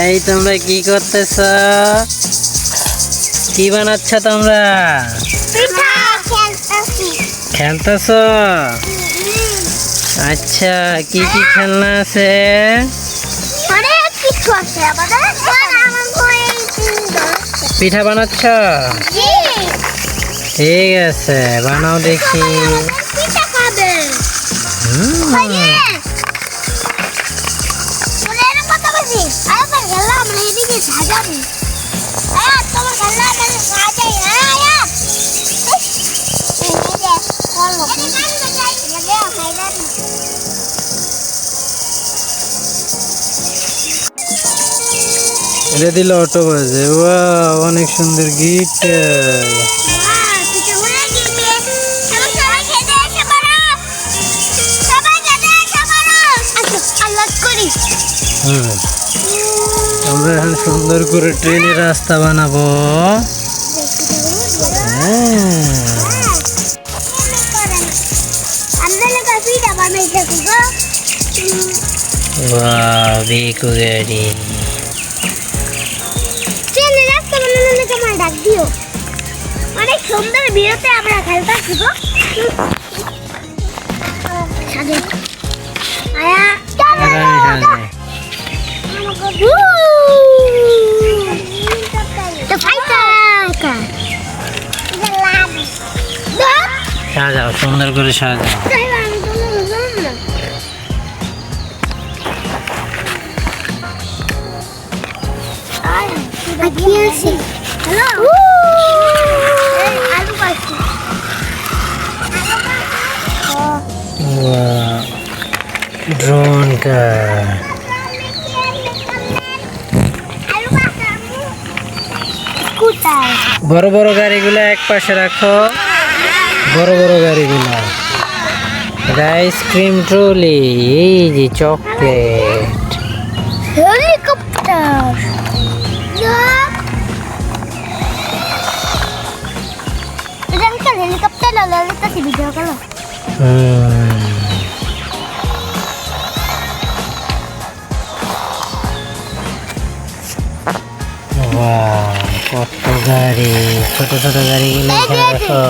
এই তোমরা কি করতেছ? কি বানাচ্ছ তোমরা? খেলতেছ? আচ্ছা, কি কি খেলনা আছে? পিঠা বানাচ্ছ? ঠিক আছে, বানাও দেখি। এটা দিল অটো বাজে। অনেক সুন্দর গিটার। আমরা এখন সুন্দর করে ট্রেনের রাস্তা বানাবো। বেকু গাড়ি ডাক দিও। অনেক সুন্দর বিয়েতে আমরা খেলতেছি গো। আয়া সাজাও, সুন্দর করে সাজাও। ড্রোন কার। বড় বড় গাড়িগুলো এক পাশে রাখো। বড় বড় গাড়িগুলো। আইসক্রিম ট্রলি, এই যে চকলেট। হেলিকপ্টার। হেলিকপ্টার ললিতাছি ভিডিও করো। কত গাড়ি, ছোট ছোট গাড়িগুলো দেখো।